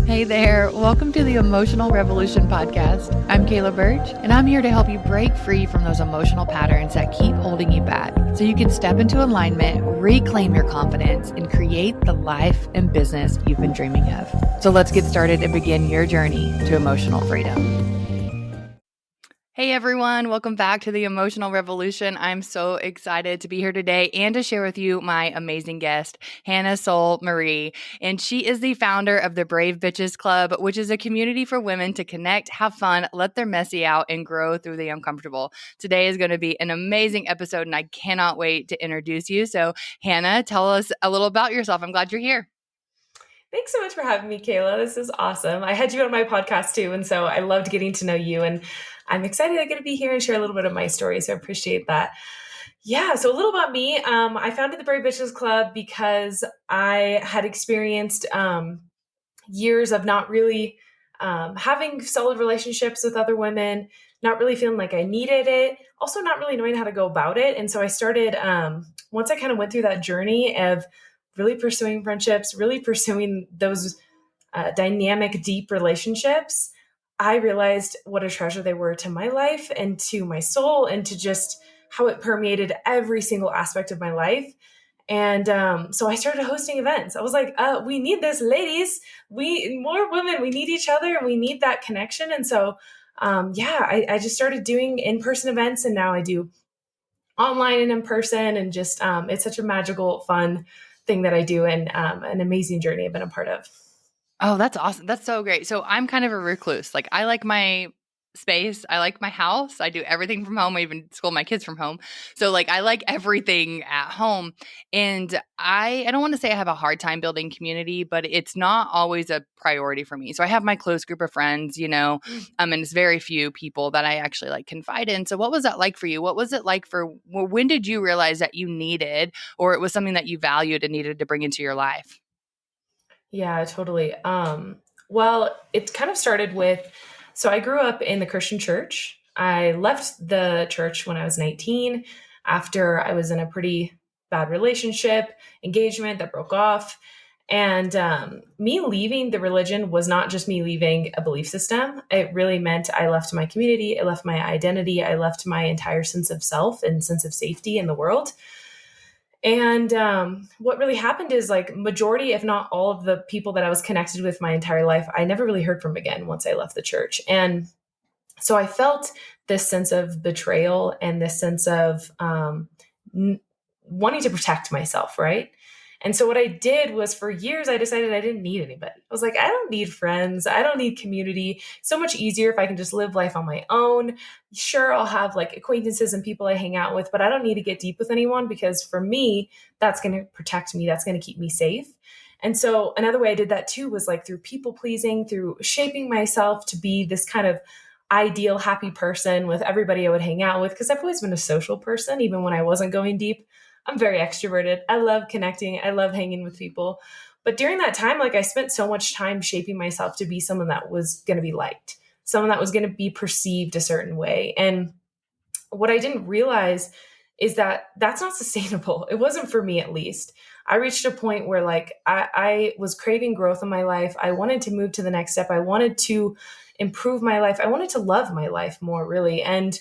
Hey there, welcome to the Emotional Revolution podcast. I'm Kayla Birch, and I'm here to help you break free from those emotional patterns that keep holding you back so you can step into alignment, reclaim your confidence, and create the life and business you've been dreaming of. So let's get started and begin your journey to emotional freedom. Hey everyone, welcome back to the Emotional Revolution. I'm so excited to be here today and to share with you my amazing guest, Hannah Soul Marie. And she is the founder of the Brave Btches Club, which is a community for women to connect, have fun, let their messy out, and grow through the uncomfortable. Today is going to be an amazing episode, and I cannot wait to introduce you. So, Hannah, tell us a little about yourself. I'm glad you're here. Thanks so much for having me, Kayla. This is awesome. I had you on my podcast too, and so I loved getting to know you. And I'm excited I get to be here and share a little bit of my story. So I appreciate that. Yeah, so a little about me. I founded the Brave Btches Club because I had experienced years of not really having solid relationships with other women, not really feeling like I needed it, also not really knowing how to go about it. And so I started, once I kind of went through that journey of really pursuing friendships, really pursuing those dynamic, deep relationships, I realized what a treasure they were to my life and to my soul and to just how it permeated every single aspect of my life. And so I started hosting events. I was like, we need this, ladies. We more women. We need each other, and we need that connection. And so, I just started doing in-person events, and now I do online and in person. And just it's such a magical, fun thing that I do, and an amazing journey I've been a part of. Oh, that's awesome. That's so great. So I'm kind of a recluse. Like I like my space. I like my house. I do everything from home. I even school my kids from home. So like I like everything at home. And I don't want to say I have a hard time building community, but it's not always a priority for me. So I have my close group of friends, and it's very few people that I actually like confide in. So what was that like for you? What was it like when did you realize that you needed, or it was something that you valued and needed to bring into your life? Yeah, totally. Well, it kind of started with, so I grew up in the Christian church. I left the church when I was 19 after I was in a pretty bad relationship, engagement that broke off. And me leaving the religion was not just me leaving a belief system. It really meant I left my community, I left my identity, I left my entire sense of self and sense of safety in the world. And what really happened is like majority, if not all of the people that I was connected with my entire life, I never really heard from again once I left the church. And so I felt this sense of betrayal and this sense of wanting to protect myself, right? And so what I did was for years, I decided I didn't need anybody. I was like, I don't need friends. I don't need community. So much easier if I can just live life on my own. Sure, I'll have like acquaintances and people I hang out with, but I don't need to get deep with anyone because for me, that's going to protect me. That's going to keep me safe. And so another way I did that too was like through people pleasing, through shaping myself to be this kind of ideal, happy person with everybody I would hang out with. Because I've always been a social person, even when I wasn't going deep. I'm very extroverted. I love connecting. I love hanging with people. But during that time, like I spent so much time shaping myself to be someone that was going to be liked, someone that was going to be perceived a certain way. And what I didn't realize is that that's not sustainable. It wasn't for me, at least. I reached a point where like I was craving growth in my life. I wanted to move to the next step. I wanted to improve my life. I wanted to love my life more, really. And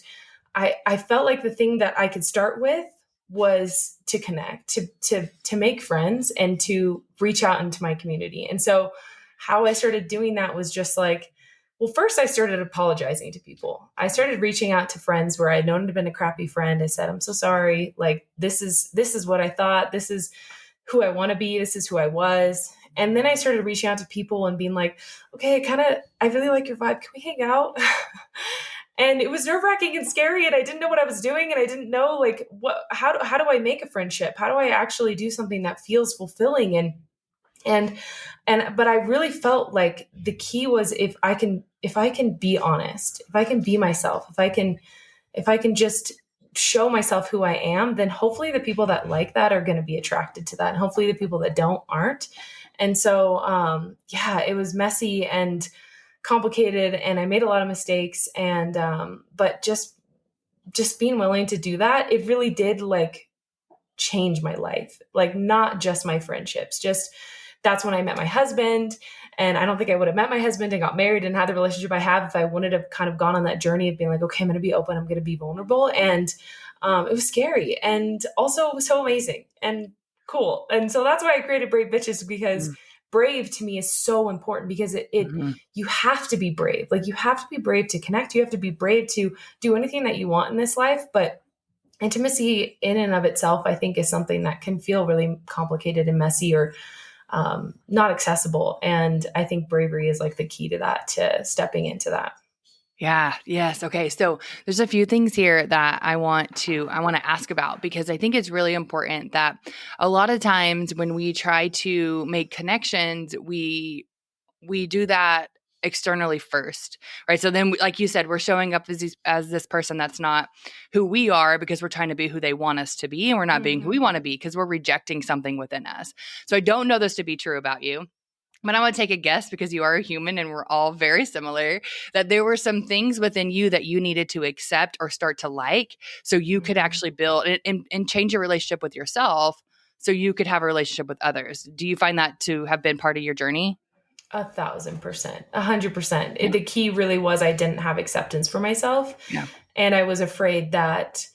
I felt like the thing that I could start with was to connect, to make friends and to reach out into my community. And so how I started doing that was just like, well, first I started apologizing to people. I started reaching out to friends where I'd known had been a crappy friend. I said, I'm so sorry. Like this is what I thought. This is who I want to be. This is who I was. And then I started reaching out to people and being like, okay, I really like your vibe. Can we hang out? And it was nerve-wracking and scary, and I didn't know what I was doing, and I didn't know like how do I make a friendship? How do I actually do something that feels fulfilling? And but I really felt like the key was if I can be honest, if I can be myself, if I can just show myself who I am, then hopefully the people that like that are going to be attracted to that, and hopefully the people that don't aren't. And so it was messy and complicated, and I made a lot of mistakes, and but just being willing to do that, it really did like change my life, like not just my friendships. Just that's when I met my husband, And I don't think I would have met my husband and got married and had the relationship I have if I wouldn't have kind of gone on that journey of being like, okay, I'm going to be open, I'm going to be vulnerable. And it was scary and also it was so amazing and cool. And so that's why I created Brave Bitches, because brave to me is so important, because you have to be brave. Like, you have to be brave to connect. You have to be brave to do anything that you want in this life. But intimacy in and of itself, I think, is something that can feel really complicated and messy, or not accessible. And I think bravery is like the key to that, to stepping into that. Yeah. Yes. Okay. So there's a few things here that I want to ask about, because I think it's really important that a lot of times when we try to make connections, we do that externally first, right? So then, like you said, we're showing up as this person that's not who we are, because we're trying to be who they want us to be, and we're not being who we want to be because we're rejecting something within us. So I don't know this to be true about you. But I want to take a guess, because you are a human and we're all very similar, that there were some things within you that you needed to accept or start to like, so you could actually build and change your relationship with yourself, so you could have a relationship with others. Do you find that to have been part of your journey? 1,000%, 100%. Yeah. The key really was I didn't have acceptance for myself. Yeah. And I was afraid that,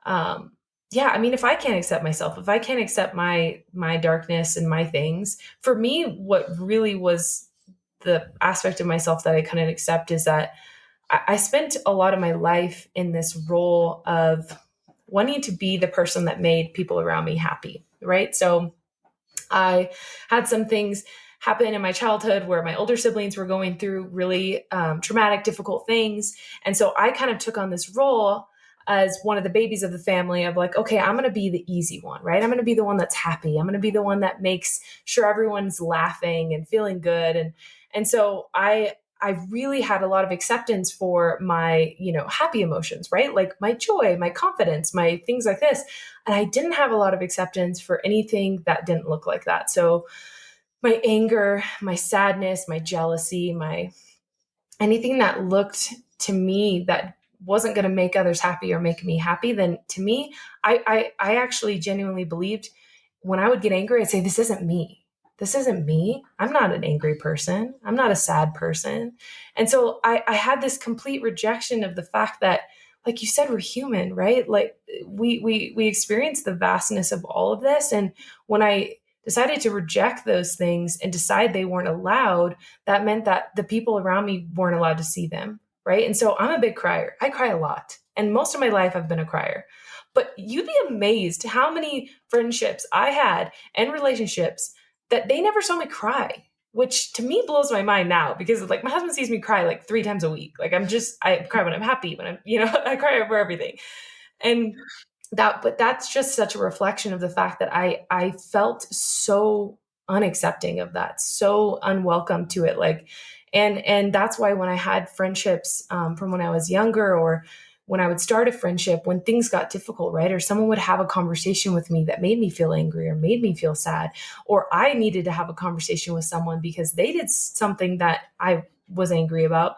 yeah, I mean, if I can't accept myself, if I can't accept my darkness and my things, for me, what really was the aspect of myself that I couldn't accept is that I spent a lot of my life in this role of wanting to be the person that made people around me happy, right? So I had some things happen in my childhood where my older siblings were going through really traumatic, difficult things. And so I kind of took on this role as one of the babies of the family of like, okay, I'm going to be the easy one, right? I'm going to be the one that's happy. I'm going to be the one that makes sure everyone's laughing and feeling good. And so I really had a lot of acceptance for my, happy emotions, right? Like my joy, my confidence, my things like this. And I didn't have a lot of acceptance for anything that didn't look like that. So my anger, my sadness, my jealousy, my anything that looked to me that wasn't going to make others happy or make me happy, then to me, I actually genuinely believed when I would get angry, I'd say, this isn't me. This isn't me. I'm not an angry person. I'm not a sad person. And so I had this complete rejection of the fact that, like you said, we're human, right? Like we experience the vastness of all of this. And when I decided to reject those things and decide they weren't allowed, that meant that the people around me weren't allowed to see them. Right. And so I'm a big crier. I cry a lot. And most of my life I've been a crier. But you'd be amazed how many friendships I had and relationships that they never saw me cry, which to me blows my mind now, because like my husband sees me cry like 3 times a week. Like I cry when I'm happy, when I'm, I cry over everything. And but that's just such a reflection of the fact that I felt so unaccepting of that, so unwelcome to it. Like, and that's why when I had friendships from when I was younger, or when I would start a friendship, when things got difficult, right? Or someone would have a conversation with me that made me feel angry or made me feel sad, or I needed to have a conversation with someone because they did something that I was angry about.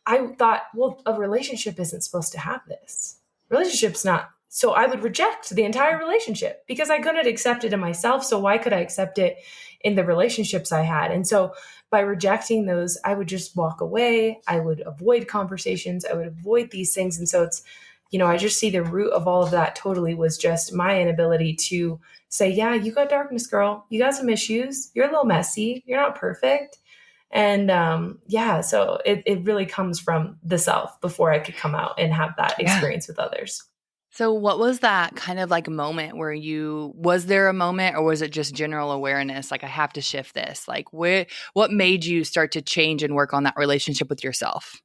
I thought, well, a relationship isn't supposed to have this. Relationship's not. So I would reject the entire relationship because I couldn't accept it in myself. So why could I accept it in the relationships I had? And so by rejecting those, I would just walk away. I would avoid conversations. I would avoid these things. And so it's, I just see the root of all of that totally was just my inability to say, yeah, you got darkness, girl. You got some issues. You're a little messy. You're not perfect. And yeah, so it really comes from the self before I could come out and have that Yeah. experience with others. So what was that kind of like moment where was there a moment, or was it just general awareness? Like, I have to shift this. Like, what made you start to change and work on that relationship with yourself?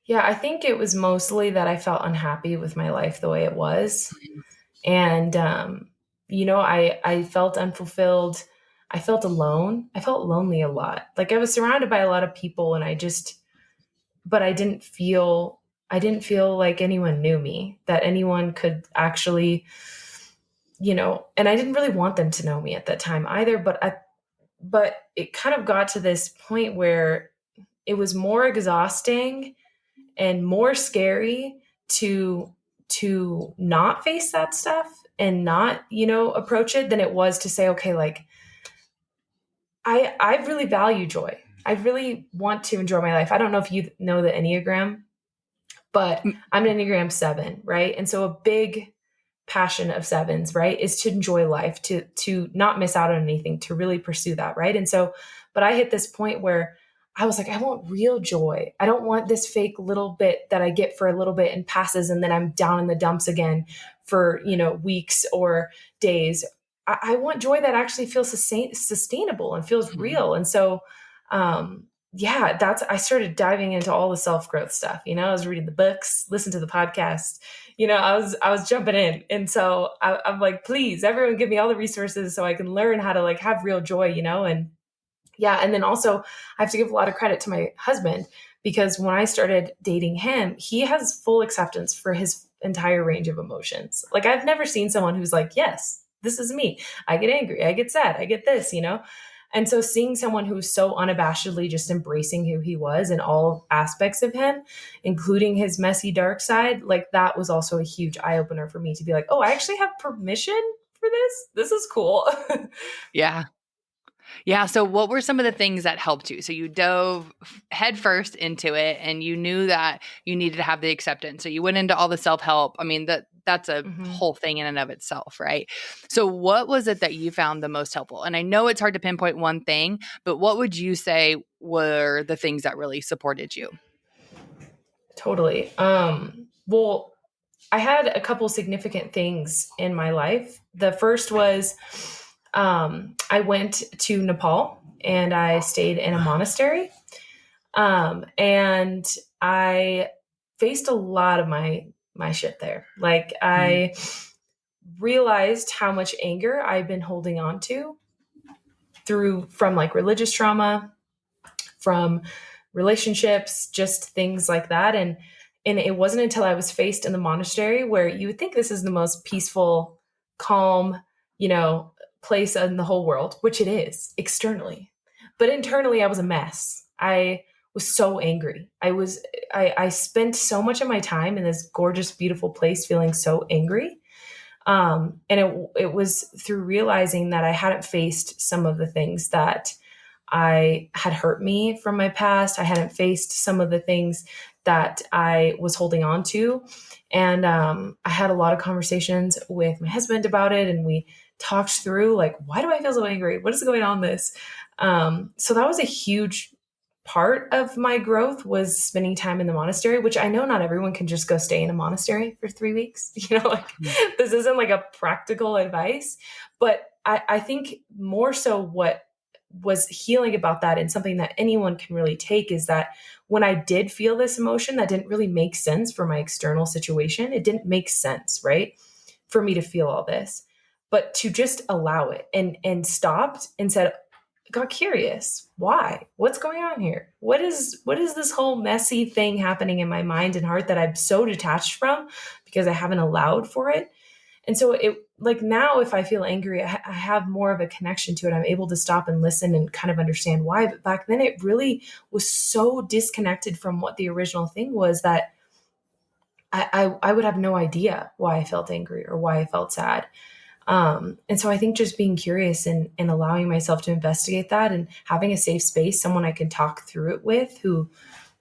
Yeah, I think it was mostly that I felt unhappy with my life the way it was. And, I felt unfulfilled. I felt alone. I felt lonely a lot. Like I was surrounded by a lot of people and but I didn't feel like anyone knew me, that anyone could actually, and I didn't really want them to know me at that time either. But it kind of got to this point where it was more exhausting and more scary to not face that stuff and not, approach it than it was to say, okay, like I really value joy. I really want to enjoy my life. I don't know if you know the Enneagram, but I'm an Enneagram 7, right? And so a big passion of sevens, right, is to enjoy life, to not miss out on anything, to really pursue that, right? And so, but I hit this point where I was like, I want real joy. I don't want this fake little bit that I get for a little bit and passes, and then I'm down in the dumps again for, weeks or days. I want joy that actually feels sustainable and feels real. And so, yeah, I started diving into all the self growth stuff. I was reading the books, listen to the podcast. I was jumping in. And so I'm like, please, everyone give me all the resources so I can learn how to like have real joy, and yeah. And then also I have to give a lot of credit to my husband, because when I started dating him, he has full acceptance for his entire range of emotions. Like I've never seen someone who's like, yes, this is me. I get angry. I get sad. I get this. And so seeing someone who's so unabashedly just embracing who he was and all aspects of him, including his messy dark side, like that was also a huge eye opener for me to be like, oh, I actually have permission for this. This is cool. Yeah. Yeah. So, what were some of the things that helped you? So, you dove headfirst into it, and you knew that you needed to have the acceptance. So, you went into all the self help. I mean, that's a Mhm. whole thing in and of itself, right? So, what was it that you found the most helpful? And I know it's hard to pinpoint one thing, but what would you say were the things that really supported you? Totally. Well, I had a couple significant things in my life. The first was I went to Nepal and I stayed in a monastery. And I faced a lot of my shit there. Like Mm. I realized how much anger I've been holding on to from like religious trauma, from relationships, just things like that. And it wasn't until I was faced in the monastery, where you would think this is the most peaceful, calm, you know, place in the whole world, which it is externally. But internally I was a mess. I was so angry. I spent so much of my time in this gorgeous, beautiful place feeling so angry. And it was through realizing that I hadn't faced some of the things that I had hurt me from my past. I hadn't faced some of the things that I was holding on to. And I had a lot of conversations with my husband about it. And we talked through, like, why do I feel so angry? What is going on this? So that was a huge part of my growth, was spending time in the monastery, which I know not everyone can just go stay in a monastery for 3 weeks. Like Mm. this isn't like a practical advice, but I think more so what was healing about that, and something that anyone can really take, is that when I did feel this emotion that didn't really make sense for my external situation, it didn't make sense, right? For me to feel all this, but to just allow it and stopped and said, got curious. Why? What's going on here? What is this whole messy thing happening in my mind and heart that I'm so detached from because I haven't allowed for it? And so it, like, now if I feel angry, I have more of a connection to it. I'm able to stop and listen and kind of understand why. But back then it really was so disconnected from what the original thing was, that I would have no idea why I felt angry or why I felt sad. And so I think just being curious and allowing myself to investigate that, and having a safe space, someone I can talk through it with, who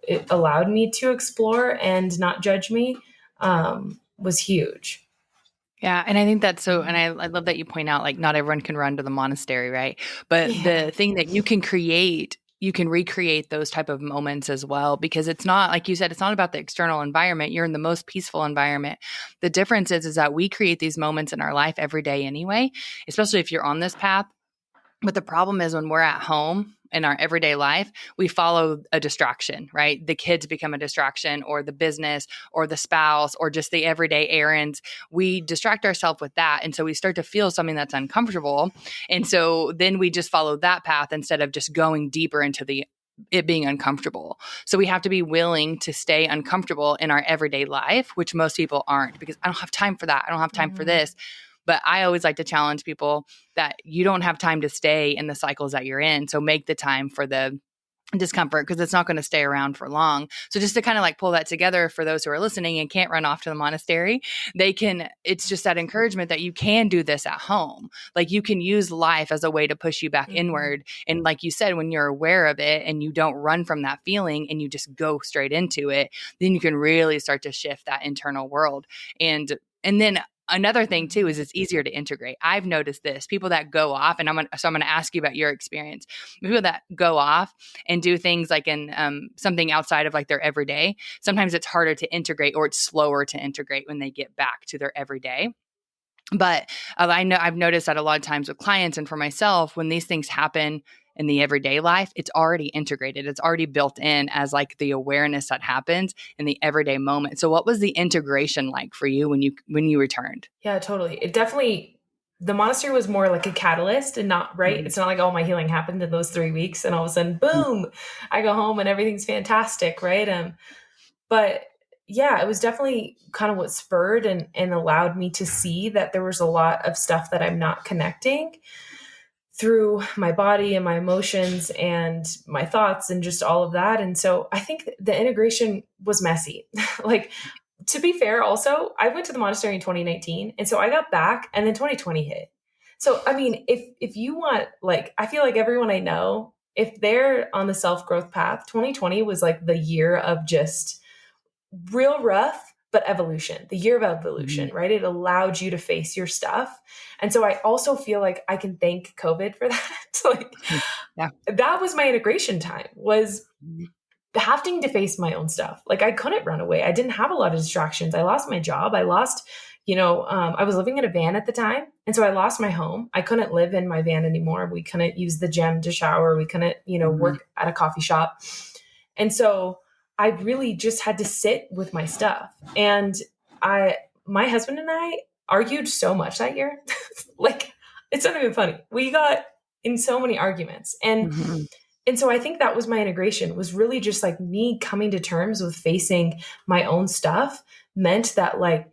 it allowed me to explore and not judge me, was huge. Yeah. And I think that's so, and Mhm. I love that you point out, like, not everyone can run to the monastery, right? But Yeah. the thing that you can create, you can recreate those type of moments as well, because it's not, like you said, it's not about the external environment. You're in the most peaceful environment. The difference is that we create these moments in our life every day anyway, especially if you're on this path. But the problem is, when we're at home in our everyday life, we follow a distraction, right? The kids become a distraction, or the business, or the spouse, or just the everyday errands. We distract ourselves with that. And so we start to feel something that's uncomfortable. And so then we just follow that path instead of just going deeper into it being uncomfortable. So we have to be willing to stay uncomfortable in our everyday life, which most people aren't, because I don't have time for that. I don't have time for Mhm. this. But I always like to challenge people that you don't have time to stay in the cycles that you're in. So make the time for the discomfort because it's not going to stay around for long. So just to kind of like pull that together for those who are listening and can't run off to the monastery, it's just that encouragement that you can do this at home. Like you can use life as a way to push you back inward. And like you said, when you're aware of it and you don't run from that feeling and you just go straight into it, then you can really start to shift that internal world. And then another thing too is it's easier to integrate. I've noticed this. People that go off, and I'm going to ask you about your experience. People that go off and do things like in something outside of like their everyday, sometimes it's harder to integrate or it's slower to integrate when they get back to their everyday. But I've noticed that a lot of times with clients and for myself, when these things happen in the everyday life, it's already integrated. It's already built in as like the awareness that happens in the everyday moment. So what was the integration like for you when you returned? Yeah, totally. It definitely, the monastery was more like a catalyst and not, right? Mm-hmm. It's not like all my healing happened in those 3 weeks and all of a sudden, boom, I go home and everything's fantastic, right? But yeah, it was definitely kind of what spurred and allowed me to see that there was a lot of stuff that I'm not connecting through my body and my emotions and my thoughts and just all of that. And so I think the integration was messy. Like, to be fair, also, I went to the monastery in 2019. And so I got back and then 2020 hit. So, I mean, if you want, like, I feel like everyone I know, if they're on the self-growth path, 2020 was like the year of just real rough, but evolution, the year of evolution, Mm-hmm. right? It allowed you to face your stuff. And so I also feel like I can thank COVID for that. Like, Yeah. that was my integration time, was having to face my own stuff. Like, I couldn't run away. I didn't have a lot of distractions. I lost my job. I lost, I was living in a van at the time. And so I lost my home. I couldn't live in my van anymore. We couldn't use the gym to shower. We couldn't, work at a coffee shop. And so I really just had to sit with my stuff. And my husband and I argued so much that year. Like, it's not even funny. We got in so many arguments. Mm-hmm. And so I think that was my integration, was really just like me coming to terms with facing my own stuff meant that, like,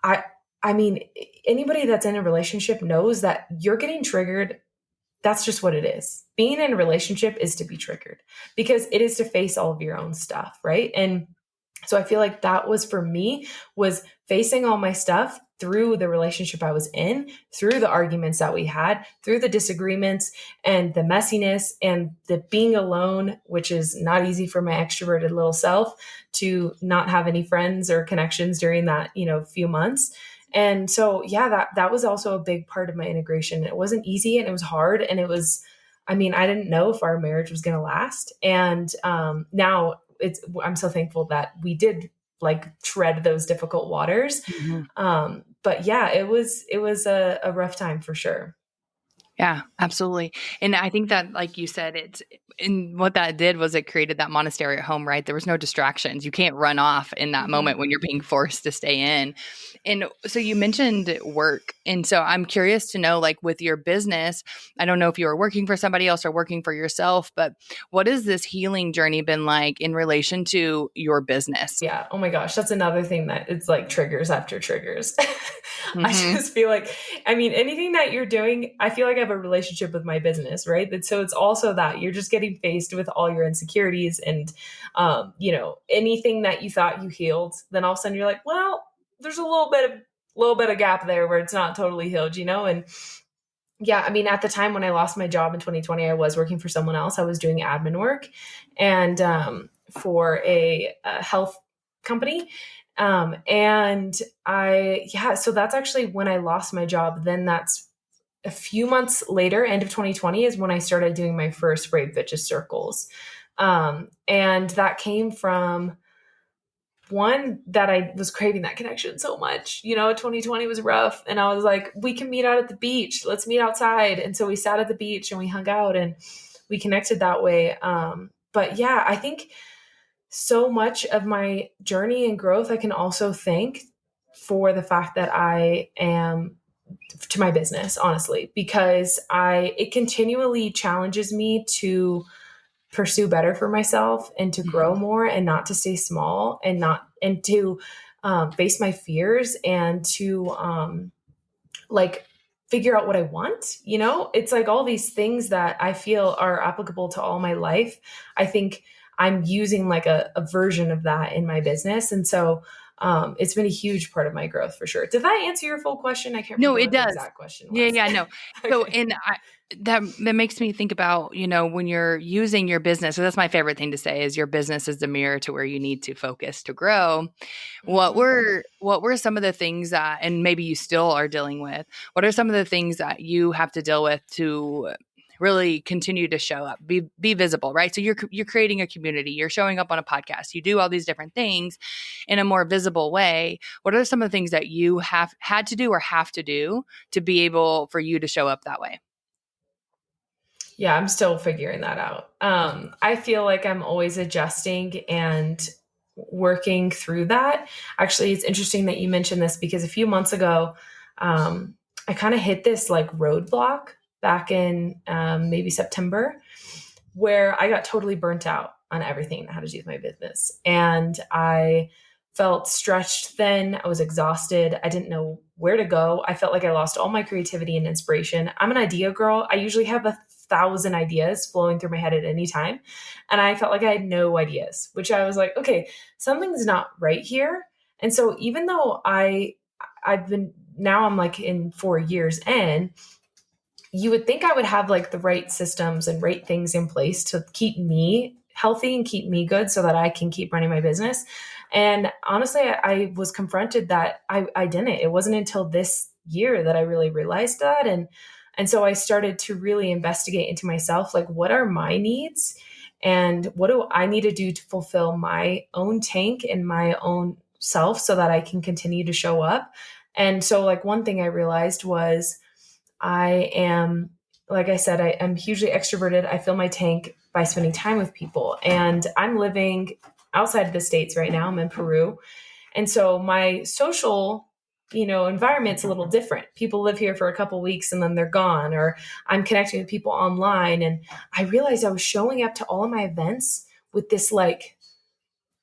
I I mean, anybody that's in a relationship knows that you're getting triggered. That's just what it is. Being in a relationship is to be triggered because it is to face all of your own stuff, right? And so I feel like that was, for me, was facing all my stuff through the relationship I was in, through the arguments that we had, through the disagreements and the messiness and the being alone, which is not easy for my extroverted little self to not have any friends or connections during that, few months. And so, yeah, that was also a big part of my integration. It wasn't easy and it was hard. And it was, I mean, I didn't know if our marriage was going to last. And now I'm so thankful that we did, like, tread those difficult waters. Mm-hmm. But yeah, it was a rough time for sure. Yeah, absolutely. And I think that, like you said, and what that did was it created that monastery at home, right? There was no distractions. You can't run off in that moment when you're being forced to stay in. And so you mentioned work. And so I'm curious to know, like, with your business, I don't know if you were working for somebody else or working for yourself, but what has this healing journey been like in relation to your business? Yeah. Oh my gosh. That's another thing that it's like triggers after triggers. I Mm-hmm. just feel like, I mean, anything that you're doing, I feel like I have a relationship with my business, right? So it's also that you're just getting faced with all your insecurities and, anything that you thought you healed, then all of a sudden you're like, well, there's a little bit of gap there where it's not totally healed, and yeah, I mean, at the time when I lost my job in 2020, I was working for someone else. I was doing admin work and for a health company. And so that's actually when I lost my job. Then that's a few months later, end of 2020, is when I started doing my first Brave Btches circles. And that came from one, that I was craving that connection so much. 2020 was rough. And I was like, we can meet out at the beach. Let's meet outside. And so we sat at the beach and we hung out and we connected that way. But yeah, I think so much of my journey and growth, I can also thank for the fact that I am to my business, honestly, because it continually challenges me to pursue better for myself and to grow more and not to stay small and to face my fears and to like figure out what I want. It's like all these things that I feel are applicable to all my life. I think I'm using like a version of that in my business. And so it's been a huge part of my growth for sure. Did that answer your full question? I can't No, remember it what the does. exact question Yeah, was. yeah, no. So, Okay. and that makes me think about, when you're using your business. So that's my favorite thing to say is your business is the mirror to where you need to focus to grow. Mhm. What were some of the things that, and maybe you still are dealing with, what are some of the things that you have to deal with to really continue to show up, be visible, right? So you're creating a community, you're showing up on a podcast, you do all these different things in a more visible way. What are some of the things that you have had to do or have to do to be able for you to show up that way? Yeah, I'm still figuring that out. I feel like I'm always adjusting and working through that. Actually, it's interesting that you mentioned this because a few months ago, I kind of hit this like roadblock back in maybe September where I got totally burnt out on everything that had to do with my business. And I felt stretched thin. I was exhausted. I didn't know where to go. I felt like I lost all my creativity and inspiration. I'm an idea girl. I usually have 1,000 ideas flowing through my head at any time. And I felt like I had no ideas, which I was like, okay, something's not right here. And so even though I've been now I'm like in 4 years in, you would think I would have like the right systems and right things in place to keep me healthy and keep me good so that I can keep running my business. And honestly, I was confronted that I didn't. It wasn't until this year that I really realized that. And so I started to really investigate into myself, like what are my needs and what do I need to do to fulfill my own tank and my own self so that I can continue to show up. And so like one thing I realized was I am, like I said, I am hugely extroverted. I fill my tank by spending time with people. And I'm living outside of the States right now. I'm in Peru. And so my social, environment's a little different. People live here for a couple weeks and then they're gone, or I'm connecting with people online. And I realized I was showing up to all of my events with this like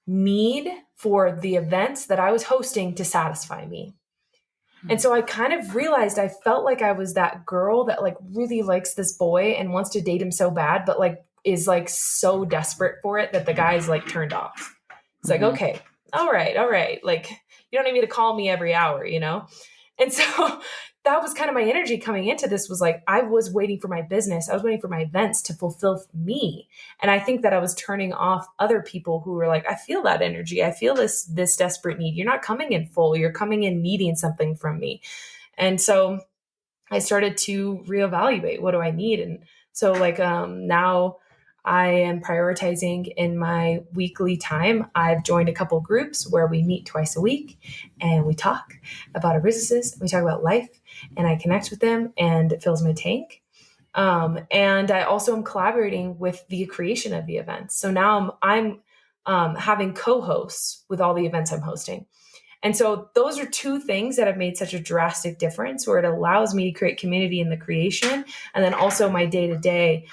need for the events that I was hosting to satisfy me. And so I kind of realized I felt like I was that girl that like really likes this boy and wants to date him so bad, but like is like so desperate for it that the guy's like turned off. It's like, Mhm. okay, all right. Like you don't need me to call me every hour. And so that was kind of my energy coming into this was like I was waiting for my business. I was waiting for my events to fulfill me. And I think that I was turning off other people who were like, I feel that energy. I feel this desperate need. You're not coming in full. You're coming in needing something from me. And so I started to reevaluate what do I need. And so like now I am prioritizing in my weekly time. I've joined a couple groups where we meet twice a week and we talk about our businesses. We talk about life and I connect with them and it fills my tank. And I also am collaborating with the creation of the events. So now I'm having co-hosts with all the events I'm hosting. And so those are two things that have made such a drastic difference where it allows me to create community in the creation and then also my day to day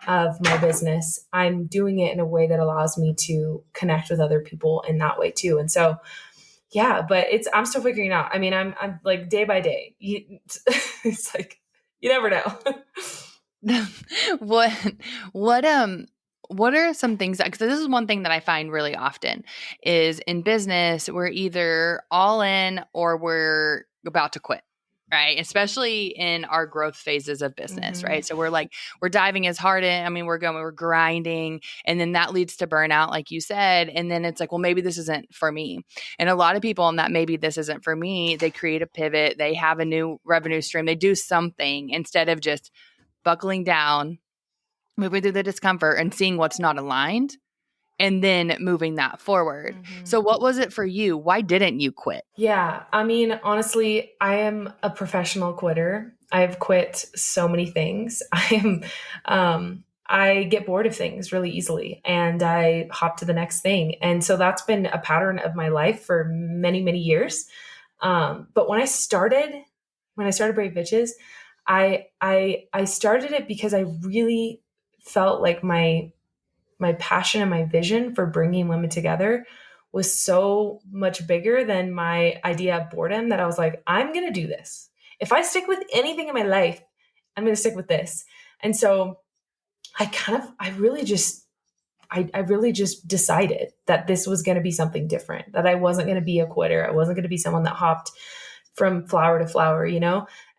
of my business. I'm doing it in a way that allows me to connect with other people in that way too. And so, yeah, but I'm still figuring it out. I mean, I'm like day by day. It's like, you never know. what what what are some things that, because this is one thing that I find really often is in business we're either all in or we're about to quit, right? Especially in our growth phases of business, Mm-hmm. right? So we're diving as hard in. I mean, we're grinding, and then that leads to burnout, like you said, and then it's like, well, maybe this isn't for me. And a lot of people in that maybe this isn't for me, they create a pivot, they have a new revenue stream, they do something instead of just buckling down, moving through the discomfort and seeing what's not aligned and then moving that forward. Mm-hmm. So what was it for you? Why didn't you quit? Yeah, I mean, honestly, I am a professional quitter. I've quit so many things. I get bored of things really easily and I hop to the next thing. And so that's been a pattern of my life for many, many years. But when I started Brave Bitches, I started it because I really felt like my passion and my vision for bringing women together was so much bigger than my idea of boredom that I was like, I'm going to do this. if I stick with anything in my life, I'm going to stick with this. And so I really just decided that this was going to be something different, that I wasn't going to be a quitter. I wasn't going to be someone that hopped from flower to flower,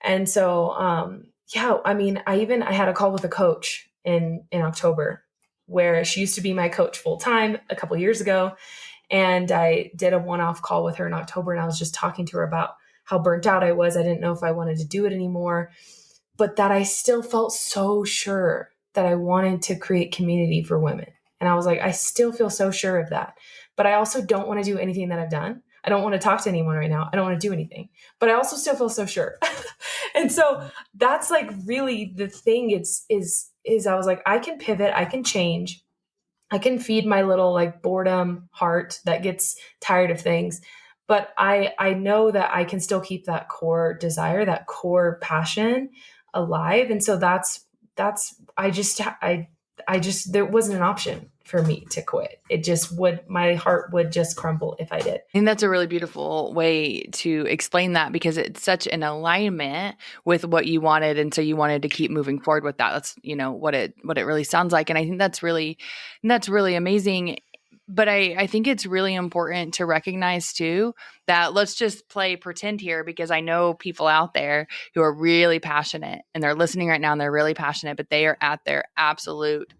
And so, yeah, I mean, I had a call with a coach in October, where she used to be my coach full time a couple years ago. And I did a one-off call with her in October, and I was just talking to her about how burnt out I was. I didn't know if I wanted to do it anymore, but that I still felt so sure that I wanted to create community for women. And I was like, I still feel so sure of that. But I also don't want to do anything that I've done. I don't want to talk to anyone right now. I don't want to do anything. But I also still feel so sure. And so that's like really the thing. Is I was like, I can pivot, I can change. I can feed my little like boredom heart that gets tired of things. But I know that I can still keep that core desire, that core passion alive. And so I just there wasn't an option for me to quit. It just my heart would just crumble if I did. And that's a really beautiful way to explain that, because it's such an alignment with what you wanted. And so you wanted to keep moving forward with that. That's, what it really sounds like. And I think that's really amazing. But I think it's really important to recognize too that let's just play pretend here, because I know people out there who are really passionate and they're listening right now and they're really passionate, but they are at their absolute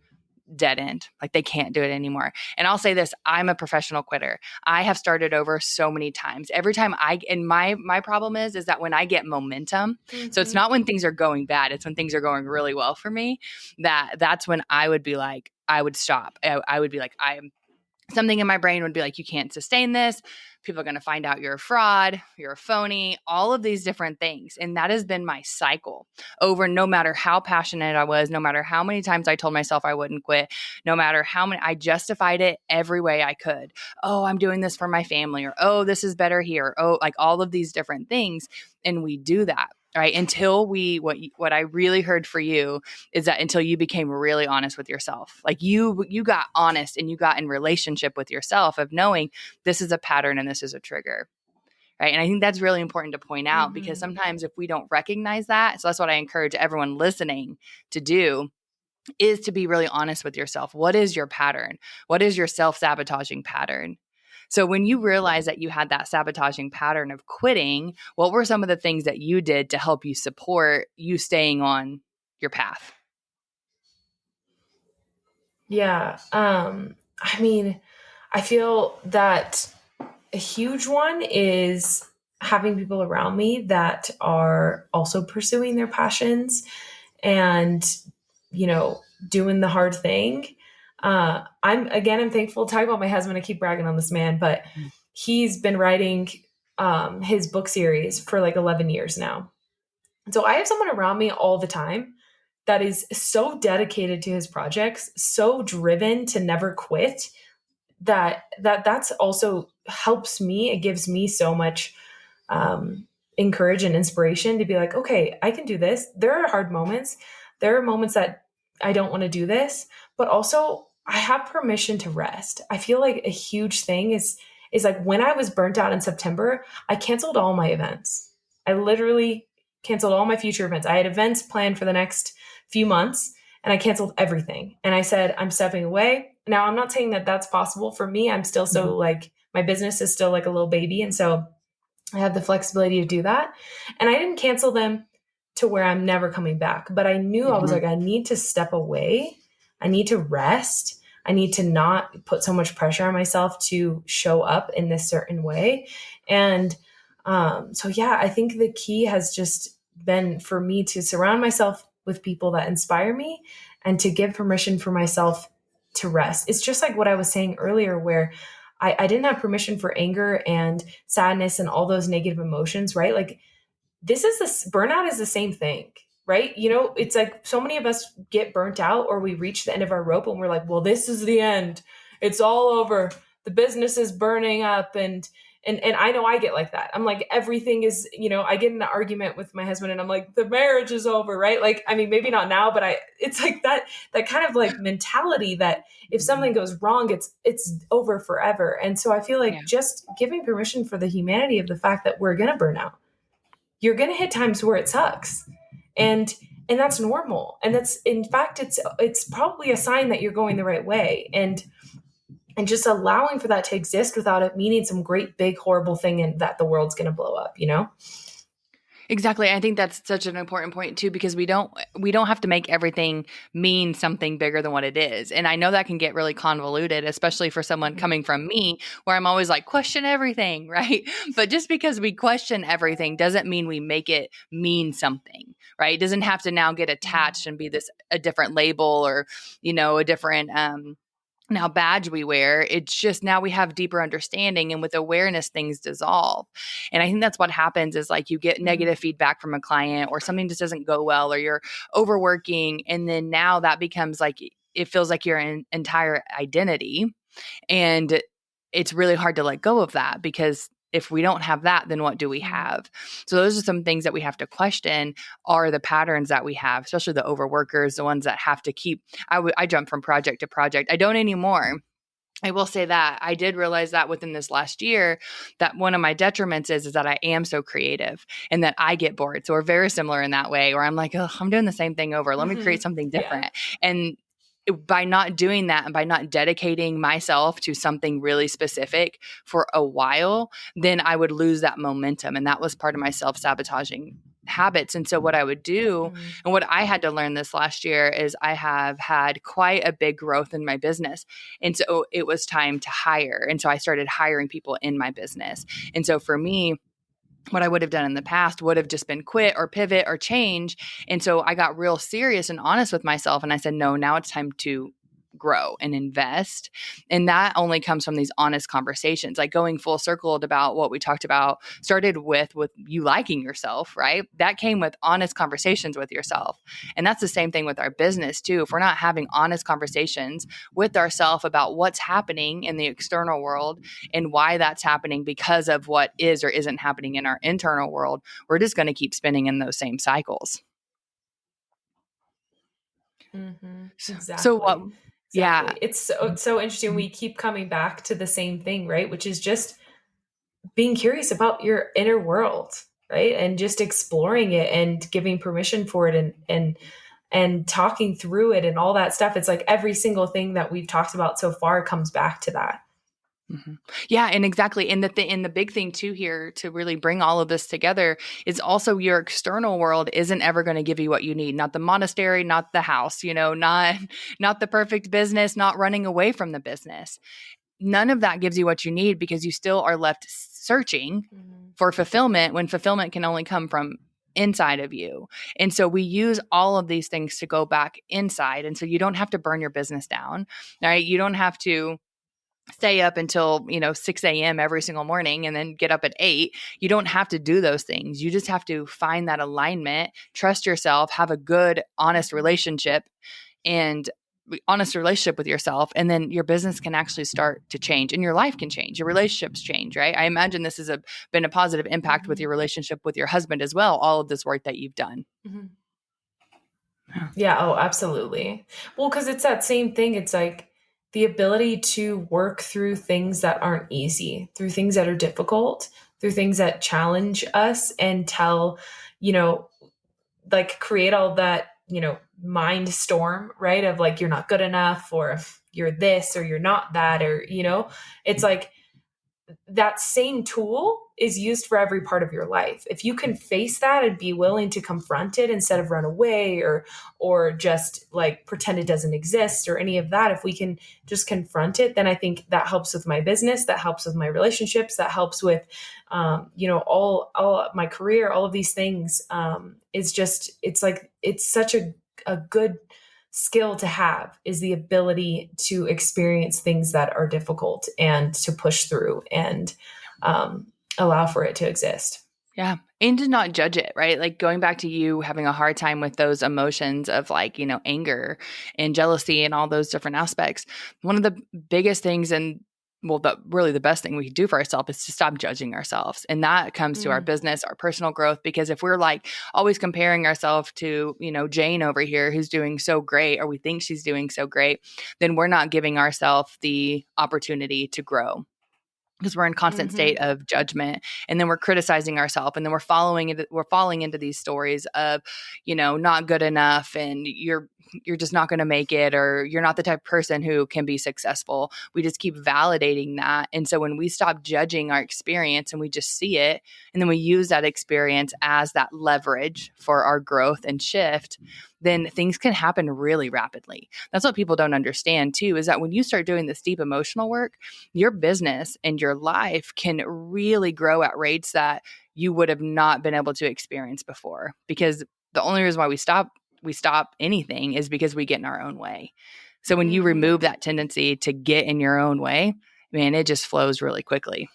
dead end. Like they can't do it anymore. And I'll say this, I'm a professional quitter. I have started over so many times. Every time and my problem is that when I get momentum, so it's not when things are going bad, it's when things are going really well for me, that's when I would be like, I would stop. I would be like, something in my brain would be like, you can't sustain this. People are going to find out you're a fraud, you're a phony, all of these different things. And that has been my cycle over, no matter how passionate I was, no matter how many times I told myself I wouldn't quit, no matter how many, I justified it every way I could. Oh, I'm doing this for my family, or, oh, this is better here. Oh, like all of these different things. And we do that. Right. Until what I really heard for you is that until you became really honest with yourself, like you got honest and you got in relationship with yourself of knowing this is a pattern and this is a trigger. Right. And I think that's really important to point out, because sometimes if we don't recognize that, so that's what I encourage everyone listening to do, is to be really honest with yourself. What is your pattern? What is your self-sabotaging pattern? So when you realized that you had that sabotaging pattern of quitting, what were some of the things that you did to help you support you staying on your path? Yeah. I mean, I feel that a huge one is having people around me that are also pursuing their passions and, doing the hard thing. I'm thankful to talk about my husband. I keep bragging on this man, but he's been writing his book series for like 11 years now. And so I have someone around me all the time that is so dedicated to his projects, so driven to never quit, that's also helps me. It gives me so much encourage and inspiration to be like, okay, I can do this. There are hard moments. There are moments that I don't want to do this, but also I have permission to rest. I feel like a huge thing is like when I was burnt out in September, I canceled all my events. I literally canceled all my future events. I had events planned for the next few months and I canceled everything. And I said, I'm stepping away. Now, I'm not saying that that's possible for me. I'm still so like, my business is still like a little baby. And so I have the flexibility to do that. And I didn't cancel them to where I'm never coming back. But I knew I was like, I need to step away. I need to rest. I need to not put so much pressure on myself to show up in this certain way. And so, yeah, I think the key has just been for me to surround myself with people that inspire me and to give permission for myself to rest. It's just like what I was saying earlier, where I didn't have permission for anger and sadness and all those negative emotions, right? Like burnout is the same thing, right? It's like so many of us get burnt out or we reach the end of our rope and we're like, well, this is the end. It's all over. The business is burning up. And I know I get like that. I'm like, everything is, I get in an argument with my husband and I'm like, the marriage is over, right? Like, I mean, maybe not now, but it's like that kind of like mentality that if something goes wrong, it's over forever. And so I feel like just giving permission for the humanity of the fact that we're going to burn out. you're going to hit times where it sucks. And that's normal. And that's, in fact, it's probably a sign that you're going the right way. And just allowing for that to exist without it meaning some great big horrible thing and that the world's going to blow up, you know? Exactly. I think that's such an important point too, because we don't have to make everything mean something bigger than what it is. And I know that can get really convoluted, especially for someone Mm-hmm. coming from me, where I'm always like, question everything, right? But just because we question everything doesn't mean we make it mean something, right? It doesn't have to now get attached and be this a different label or, a different now badge we wear. It's just now we have deeper understanding, and with awareness things dissolve. And I think that's what happens is like you get Mm-hmm. negative feedback from a client, or something just doesn't go well, or you're overworking, and then now that becomes like it feels like your entire identity. And it's really hard to let go of that, because if we don't have that, then what do we Mm-hmm. have? So those are some things that we have to question, are the patterns that we have, especially the overworkers, the ones that have to keep. I jump from project to project. I don't anymore. I will say that I did realize that within this last year, that one of my detriments is that I am so creative and that I get bored. So we're very similar in that way, where I'm like, oh, I'm doing the same thing over. Let me Mm-hmm. create something Yeah. different. And by not doing that, and by not dedicating myself to something really specific for a while, then I would lose that momentum. And that was part of my self-sabotaging habits. And so what I would do, Mm-hmm. and what I had to learn this last year, is I have had quite a big growth in my business. And so it was time to hire. And so I started hiring people in my business. And so for me, what I would have done in the past would have just been quit or pivot or change. And so I got real serious and honest with myself. And I said, no, now it's time to grow and invest. And that only comes from these honest conversations, like going full circle about what we talked about, started with you liking yourself, right? That came with honest conversations with yourself. And that's the same thing with our business too. If we're not having honest conversations with ourselves about what's happening in the external world and why that's happening because of what is or isn't happening in our internal world, we're just going to keep spinning in those same cycles. Mm-hmm. So what? Exactly. Yeah. Exactly. It's so interesting. We keep coming back to the same thing, right? Which is just being curious about your inner world, right? And just exploring it and giving permission for it, and talking through it and all that stuff. It's like every single thing that we've talked about so far comes back to that. Mhm. Yeah, and exactly. And the big thing too here to really bring all of this together is also your external world isn't ever going to give you what you need. Not the monastery, not the house, not not the perfect business, not running away from the business. None of that gives you what you need, because you still are left searching Mm-hmm. for fulfillment, when fulfillment can only come from inside of you. And so we use all of these things to go back inside. And so you don't have to burn your business down, right? You don't have to stay up until 6 a.m. every single morning and then get up at 8. You don't have to do those things. You just have to find that alignment, trust yourself, have a good honest relationship with yourself, and then your business can actually start to change, and your life can change, your relationships change, right? I imagine this has been a positive impact with Mm-hmm. your relationship with your husband as well, all of this work that you've done. Mm-hmm. Yeah. Yeah, oh, absolutely. Well, because it's that same thing. It's like the ability to work through things that aren't easy, through things that are difficult, through things that challenge us, and you know, like create all that, mind storm, right? Of like, you're not good enough, or you're this, or you're not that, or, it's like that same tool is used for every part of your life. If you can face that and be willing to confront it instead of run away, or just like pretend it doesn't exist or any of that, if we can just confront it, then I think that helps with my business, that helps with my relationships, that helps with all my career, all of these things. It's like it's such a good skill to have, is the ability to experience things that are difficult and to push through and allow for it to exist. Yeah. And to not judge it, right? Like going back to you having a hard time with those emotions of like, anger and jealousy and all those different aspects. One of the biggest things, and well, really the best thing we can do for ourselves, is to stop judging ourselves. And that comes to our Mm. business, our personal growth, because if we're like always comparing ourselves to, Jane over here who's doing so great, or we think she's doing so great, then we're not giving ourselves the opportunity to grow. because we're in constant state of judgment, and then we're criticizing ourselves, and then we're falling into these stories of, not good enough, and you're just not going to make it, or you're not the type of person who can be successful. We just keep validating that. And so when we stop judging our experience and we just see it, and then we use that experience as that leverage for our growth and shift, then things can happen really rapidly. That's what people don't understand too, is that when you start doing this deep emotional work, your business and your life can really grow at rates that you would have not been able to experience before. Because the only reason why we stop anything is because we get in our own way. So when you remove that tendency to get in your own way, man, it just flows really quickly.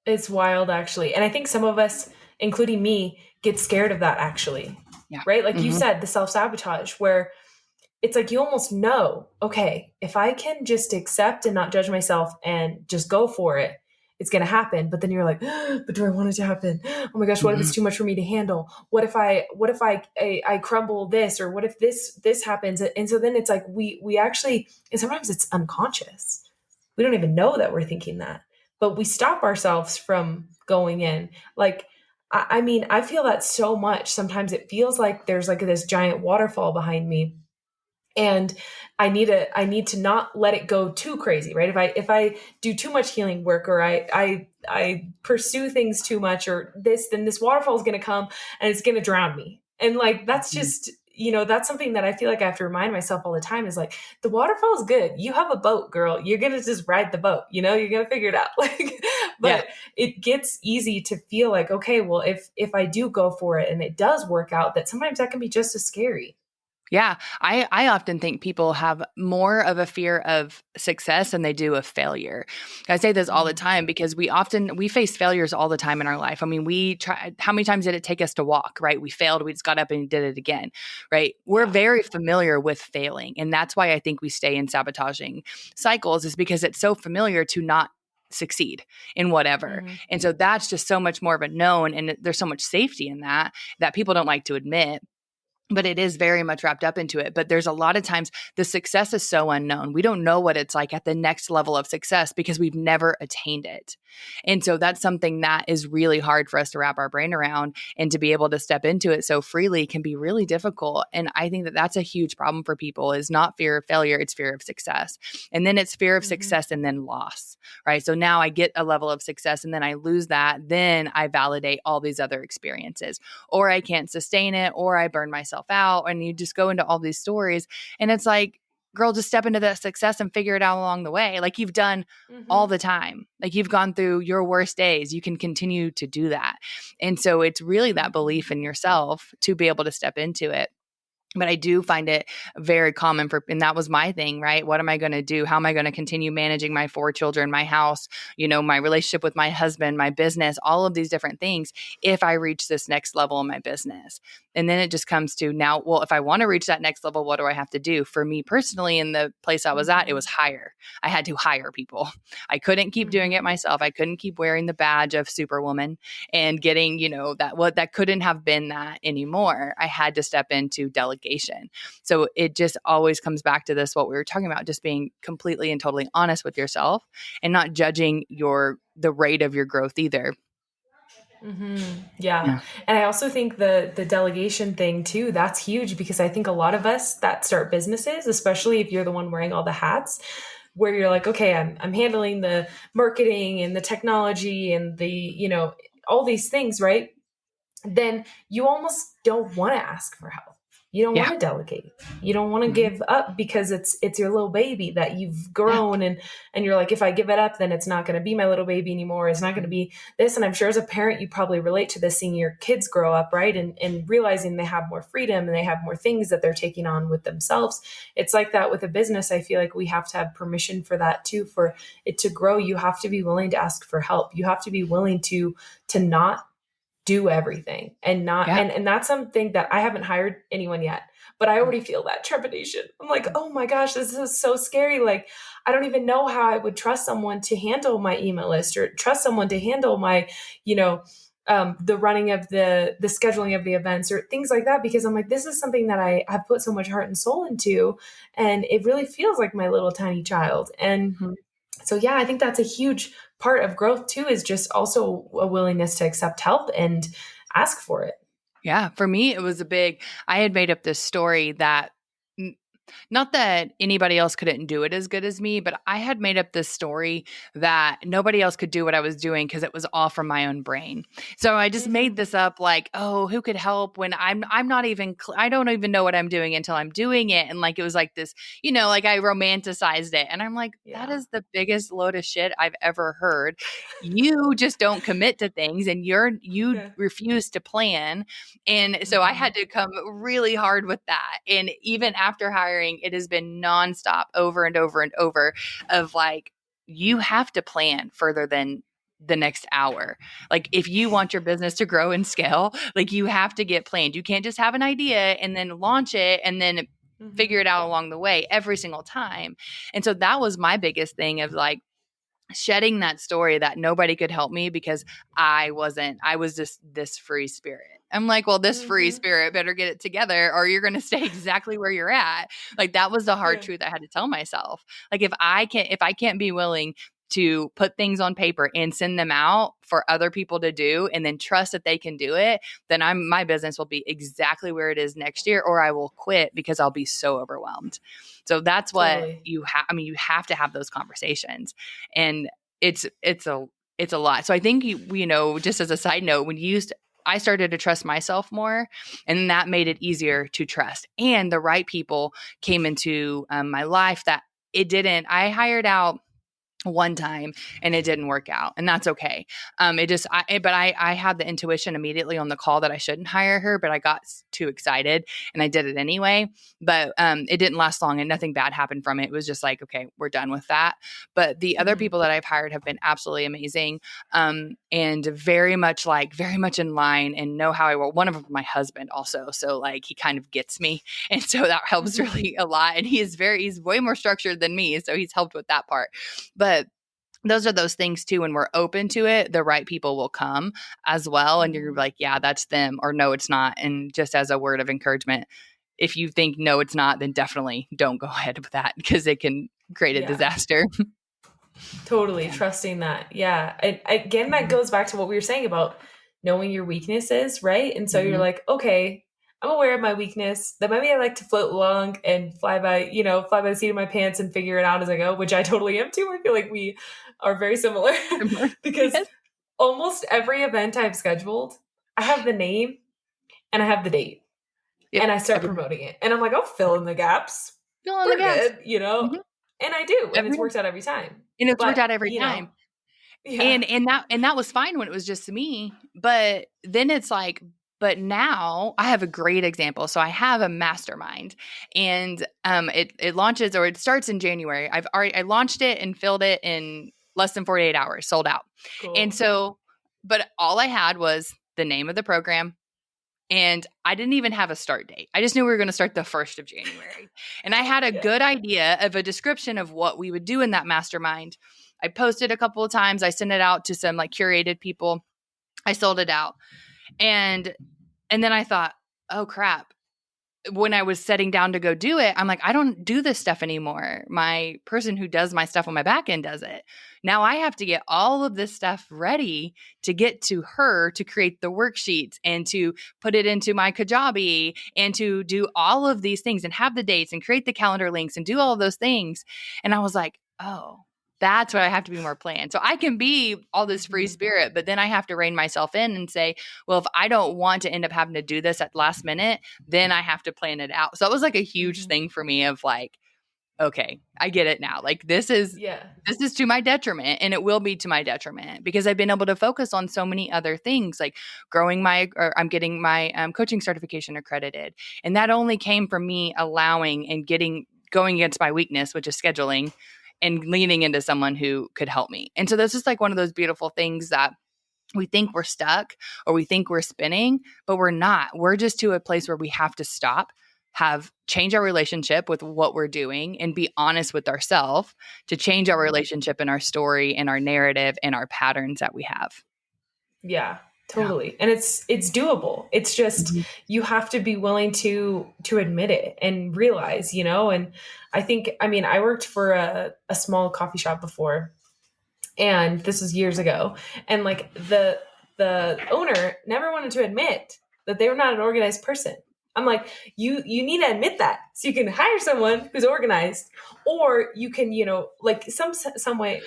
It's wild, actually. And I think some of us, including me, get scared of that, actually. Yeah. Right? Like you Mm-hmm. said, the self-sabotage, where it's like you almost know, okay, if I can just accept and not judge myself and just go for it, it's going to happen. But then you're like, but do I want it to happen? Oh my gosh, what if it's too much for me to handle? What if I crumble this, or what if this happens? And so then it's like we actually, and sometimes it's unconscious. We don't even know that we're thinking that, but we stop ourselves from going in. Like, I mean, I feel that so much. Sometimes it feels like there's like this giant waterfall behind me, and I need to not let it go too crazy, right? If I do too much healing work, or I pursue things too much, or then this waterfall is going to come and it's going to drown me. And like that's just, that's something that I feel like I have to remind myself all the time, is like, the waterfall is good. You have a boat, girl. You're going to just ride the boat, you're going to figure it out. Like, Yeah. but it gets easy to feel like, okay, well, if I do go for it and it does work out, that sometimes that can be just as scary. Yeah. I often think people have more of a fear of success than they do of failure. I say this all the time because we face failures all the time in our life. I mean, how many times did it take us to walk, right? We failed, we just got up and did it again, right? We're very familiar with failing. And that's why I think we stay in sabotaging cycles, is because it's so familiar to not succeed in whatever. And so that's just so much more of a known, and there's so much safety in that people don't like to admit, but it is very much wrapped up into it. But there's a lot of times the success is so unknown. We don't know what it's like at the next level of success because we've never attained it. And so that's something that is really hard for us to wrap our brain around, and to be able to step into it so freely can be really difficult. And I think that that's a huge problem for people, is not fear of failure, it's fear of success. And then it's fear of success and then loss, right? So now I get a level of success and then I lose that. Then I validate all these other experiences, or I can't sustain it, or I burn myself out. And you just go into all these stories, and it's like, girl, just step into that success and figure it out along the way. Like you've done all the time. Like you've gone through your worst days. You can continue to do that. And so it's really that belief in yourself to be able to step into it. But I do find it very common and that was my thing, right? What am I going to do? How am I going to continue managing my 4 children, my house, my relationship with my husband, my business, all of these different things, if I reach this next level in my business? And then it just comes to now, well, if I want to reach that next level, what do I have to do? For me personally, in the place I was at, it was hire. I had to hire people. I couldn't keep doing it myself. I couldn't keep wearing the badge of Superwoman and getting, that couldn't have been that anymore. I had to step into delegation. So it just always comes back to this, what we were talking about, just being completely and totally honest with yourself and not judging the rate of your growth either. Yeah. And I also think the delegation thing too, that's huge, because I think a lot of us that start businesses, especially if you're the one wearing all the hats, where you're like, okay, I'm handling the marketing and the technology and all these things, right? Then you almost don't want to ask for help. You don't want to delegate. You don't want to give up, because it's your little baby that you've grown, and you're like, if I give it up, then it's not going to be my little baby anymore. It's not going to be this. And I'm sure as a parent, you probably relate to this, seeing your kids grow up, right? And realizing they have more freedom and they have more things that they're taking on with themselves. It's like that with a business. I feel like we have to have permission for that too. For it to grow, you have to be willing to ask for help. You have to be willing to not do everything, and not, and that's something that I haven't hired anyone yet, but I already feel that trepidation. I'm like, oh my gosh, this is so scary. Like, I don't even know how I would trust someone to handle my email list, or trust someone to handle my, the running of the scheduling of the events, or things like that, because I'm like, this is something that I have put so much heart and soul into, and it really feels like my little tiny child. And So yeah, I think that's a huge part of growth too, is just also a willingness to accept help and ask for it. Yeah, for me, it was a big, I had made up this story that not that anybody else couldn't do it as good as me, but I had made up this story that nobody else could do what I was doing because it was all from my own brain. So I just made Hmm. this up like, oh, who could help when I'm not even I don't even know what I'm doing until I'm doing it, and like it was like this, like I romanticized it, and I'm like, that Yeah. is the biggest load of shit I've ever heard. You just don't commit to things, and you Yeah. refuse to plan, and so I Hmm. had to come really hard with that. And even after hiring, it has been nonstop over and over and over of like, you have to plan further than the next hour. Like if you want your business to grow and scale, like you have to get planned. You can't just have an idea and then launch it and then figure Hmm. it out along the way every single time. And so that was my biggest thing of like, shedding that story that nobody could help me because I was just this free spirit. I'm like, well, this free Hmm. spirit better get it together or you're going to stay exactly where you're at. Like that was the hard Yeah. truth I had to tell myself. Like if I can't be willing to put things on paper and send them out for other people to do and then trust that they can do it, then my business will be exactly where it is next year, or I will quit because I'll be so overwhelmed. So that's what Totally. you have. I mean, you have to have those conversations, and it's a lot. So I think just as a side note, I started to trust myself more, and that made it easier to trust. And the right people came into my life that it didn't. I hired out one time and it didn't work out, and that's okay. I had the intuition immediately on the call that I shouldn't hire her, but I got too excited and I did it anyway. But it didn't last long and nothing bad happened from it. It was just like, okay, we're done with that. But the other Hmm. people that I've hired have been absolutely amazing, and very much in line and know how I work. One of them, my husband also, so like he kind of gets me, and so that helps Hmm. really a lot. And he's way more structured than me, so he's helped with that part. But those are those things too. When we're open to it, the right people will come as well. And you're Hmm. like, yeah, that's them, or no, it's not. And just as a word of encouragement, if you think no, it's not, then definitely don't go ahead with that because it can create a Yeah. disaster. Totally Yeah. trusting that. Yeah. And again, that Mhm. goes back to what we were saying about knowing your weaknesses, right? And so you're Mhm. like, okay, I'm aware of my weakness. That maybe I like to float along and fly by the seat of my pants and figure it out as I go, which I totally am too. I feel like we are very similar because Yes. almost every event I've scheduled, I have the name and I have the date Yep. and I start Every time. promoting it. And I'm like, I'll fill in the gaps. Fill in the We're gaps. good. Mhm. And I do, and Every it's time. worked out every time. And it's worked But, out every time. yeah. And that was fine when it was just me, but then it's like, but now I have a great example. So I have a mastermind, and it launches, or it starts in January. I launched it and filled it in less than 48 hours, sold out. And Cool. so, but all I had was the name of the program, and I didn't even have a start date. I just knew we were going to start the 1st of January. And I had a Yeah. good idea of a description of what we would do in that mastermind. I posted a couple of times. I sent it out to some like curated people. I sold it out. And then I thought, "Oh crap, when I was setting down to go do it, I'm like, I don't do this stuff anymore. My person who does my stuff on my back end does it. Now I have to get all of this stuff ready to get to her to create the worksheets and to put it into my Kajabi and to do all of these things and have the dates and create the calendar links and do all of those things." And I was like, oh, that's why I have to be more planned. So I can be all this free Mhm. spirit, but then I have to rein myself in and say, well, if I don't want to end up having to do this at the last minute, then I have to plan it out. So that was like a huge Mhm. thing for me of like, okay, I get it now. Like Yeah. this is to my detriment, and it will be to my detriment because I've been able to focus on so many other things like I'm getting my coaching certification accredited. And that only came from me allowing and going against my weakness, which is scheduling, and leaning into someone who could help me. And so this is like one of those beautiful things that we think we're stuck or we think we're spinning, but we're not. We're just to a place where we have to stop, have change our relationship with what we're doing and be honest with ourselves to change our Mhm. relationship and our story and our narrative and our patterns that we have. Yeah. Yeah. Totally. And it's doable. It's just Mhm. you have to be willing to admit it and realize, and I mean, I worked for a small coffee shop before, and this was years ago, and like the owner never wanted to admit that they were not an organized person. I'm like, you need to admit that so you can hire someone who's organized, or you can, like some way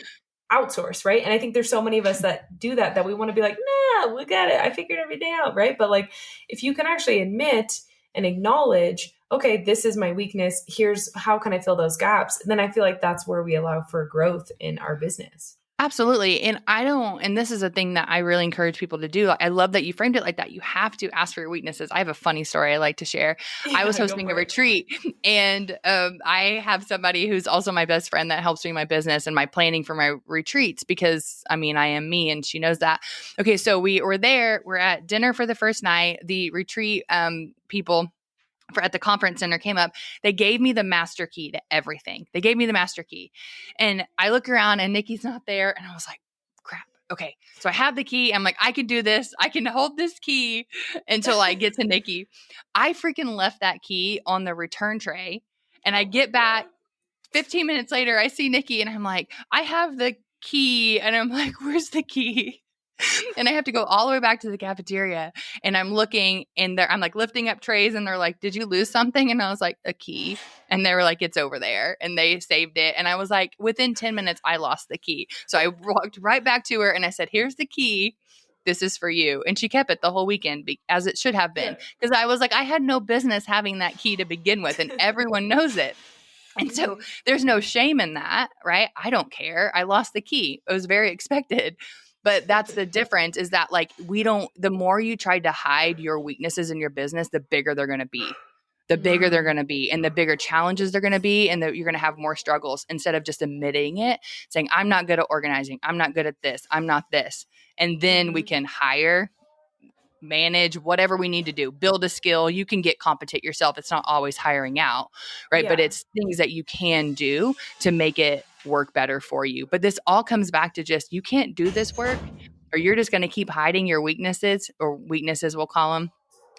outsource, right? And I think there's so many of us that do that we want to be like, nah, we got it, I figured everything out, right? But like, if you can actually admit and acknowledge, okay, this is my weakness, here's how can I fill those gaps, then I feel like that's where we allow for growth in our business. Absolutely. And this is a thing that I really encourage people to do. I love that you framed it like that. You have to ask for your weaknesses. I have a funny story I like to share. I was Yeah, go hosting a for it. retreat, and I have somebody who's also my best friend that helps me in my business and my planning for my retreats because, I mean, I am me and she knows that. Okay. So we were there. We're at dinner for the first night. The retreat people for at the conference center came up. They gave me the master key to everything. They gave me the master key. And I look around and Nikki's not there. And I was like, crap. Okay. So I have the key. I'm like, I can do this. I can hold this key until I get to Nikki. I freaking left that key on the return tray. And I get back 15 minutes later. I see Nikki and I'm like, I have the key. And I'm like, where's the key? And I have to go all the way back to the cafeteria, and I'm looking and I'm like lifting up trays, and they're like, did you lose something? And I was like, a key. And they were like, it's over there. And they saved it. And I was like, within 10 minutes, I lost the key. So I walked right back to her and I said, here's the key. This is for you. And she kept it the whole weekend as it should have been. Yeah. Because I was like, I had no business having that key to begin with. And everyone knows it. And so there's no shame in that, right? I don't care. I lost the key. It was very expected. But that's the difference is that like the more you try to hide your weaknesses in your business, the bigger they're going to be. The bigger they're Mm, going to be and the bigger challenges they're going to be and that you're going to have more struggles instead of just admitting it, saying, I'm not good at organizing. I'm not good at this. I'm not this. And then we mhm. can hire, manage whatever we need to do, build a skill. You can get competent yourself. It's not always hiring out, right? But Yeah, it's things that you can do to make it work better for you. But this all comes back to just, you can't do this work or you're just going to keep hiding your weaknesses, or weaknesses we'll call them.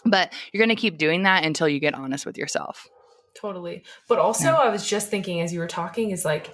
But you're going to keep doing that until you get honest with yourself. totally. But also, Yeah. I was just thinking as you were talking, is like,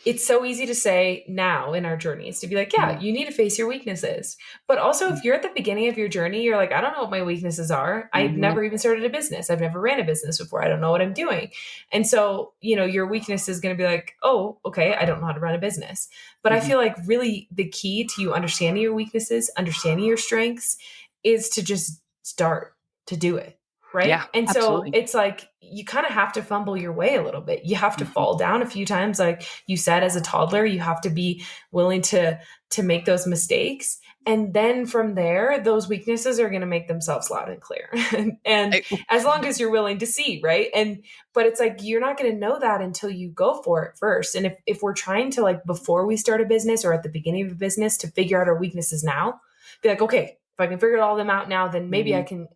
it's so easy to say now in our journeys to be like, yeah, Mhm. you need to face your weaknesses. But also, if you're at the beginning of your journey, you're like, I don't know what my weaknesses are. I've Mhm. never even started a business. I've never ran a business before. I don't know what I'm doing. And so, your weakness is going to be like, oh, okay, I don't know how to run a business. But I Mhm. feel like really the key to you understanding your weaknesses, understanding your strengths, is to just start to do it. Right. Yeah, And so absolutely. it's like you kind of have to fumble your way a little bit. You have to Mhm. fall down a few times. Like you said, as a toddler, you have to be willing to make those mistakes. And then from there, those weaknesses are going to make themselves loud and clear. And I- as long as you're willing to see, right? But it's like you're not going to know that until you go for it first. And if we're trying to, like, before we start a business or at the beginning of a business, to figure out our weaknesses now, be like, okay, if I can figure all them out now, then maybe I Mhm. can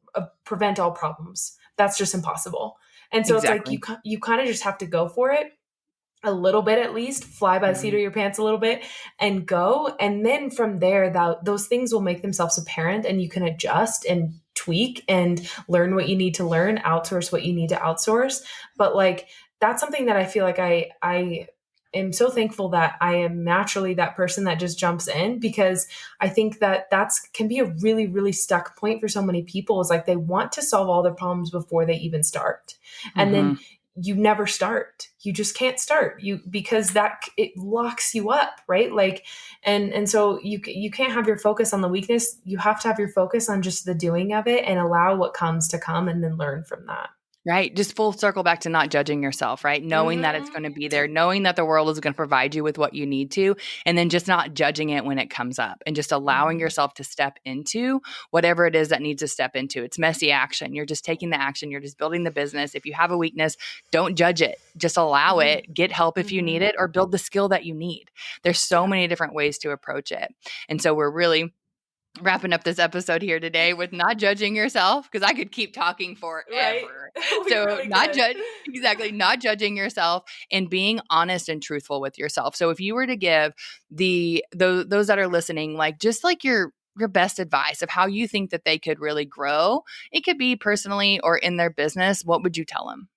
prevent all problems. That's just impossible. And so it's like Exactly. you kind of just have to go for it a little bit, at least fly by the seat Mhm. of your pants a little bit and go. And then from there, those things will make themselves apparent, and you can adjust and tweak and learn what you need to learn, outsource what you need to outsource. But like, that's something that I feel like I am so thankful that I am naturally that person that just jumps in, because I think that that's can be a really, really stuck point for so many people, is like they want to solve all their problems before they even start. And then Mhm. you never start. You just can't start, because that it locks you up, right? Like, and so you can't have your focus on the weakness. You have to have your focus on just the doing of it and allow what comes to come, and then learn from that. Right. Just full circle back to not judging yourself, right? Knowing that it's Mm-hmm. going to be there, knowing that the world is going to provide you with what you need to, and then just not judging it when it comes up and just allowing Mm-hmm. yourself to step into whatever it is that needs to step into. It's messy action. You're just taking the action. You're just building the business. If you have a weakness, don't judge it. Just allow Mm-hmm. it, get help if you need Mm-hmm. it, or build the skill that you need. There's so Yeah. many different ways to approach it. And so we're really wrapping up this episode here today with not judging yourself, because I could keep talking Right. forever. We So really not could. judge exactly, not judging yourself and being honest and truthful with yourself. So if you were to give those that are listening, like just like your your best advice of how you think that they could really grow? It could be personally or in their business. What would you tell them?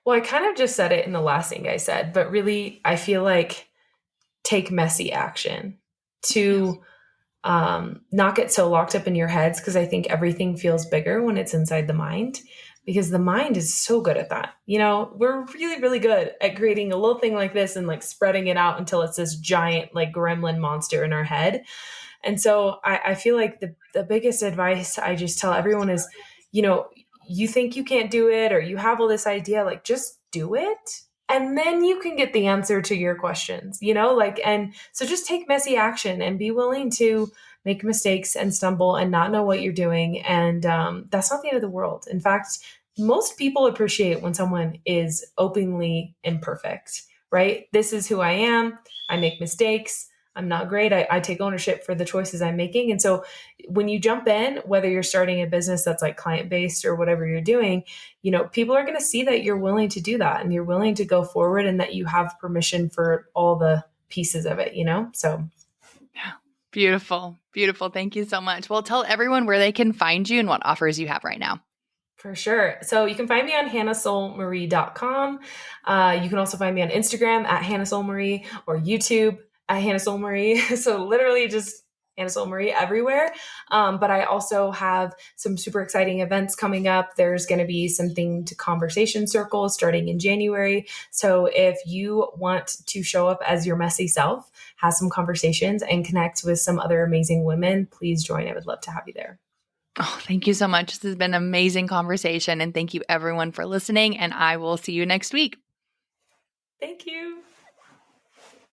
Well, I kind of just said it in the last thing I said, but really, I feel like take messy action Yes. to not get so locked up in your heads, because I think everything feels bigger when it's inside the mind, because the mind is so good at that. We're really, really good at creating a little thing like this and like spreading it out until it's this giant like gremlin monster in our head. And so I feel like the biggest advice I just tell everyone is, you know, you think you can't do it or you have all this idea, like just do it. And then you can get the answer to your questions, and so just take messy action and be willing to make mistakes and stumble and not know what you're doing. And that's not the end of the world. In fact, most people appreciate when someone is openly imperfect, right? This is who I am. I make mistakes. I'm not great. I take ownership for the choices I'm making. And so when you jump in, whether you're starting a business that's like client based or whatever you're doing, people are going to see that you're willing to do that and you're willing to go forward and that you have permission for all the pieces of it, So Yeah. Beautiful. Beautiful. Thank you so much. Well, tell everyone where they can find you and what offers you have right now. for sure. So you can find me on hannahsoulmarie.com. You can also find me on Instagram at hannahsoulmarie or YouTube at Hannah Soul Marie. So literally just Hannah Soul Marie everywhere. But I also have some super exciting events coming up. There's going to be something to conversation circles starting in January. So if you want to show up as your messy self, have some conversations and connect with some other amazing women, please join. I would love to have you there. Oh, thank you so much. This has been an amazing conversation. And thank you everyone for listening. And I will see you next week. Thank you.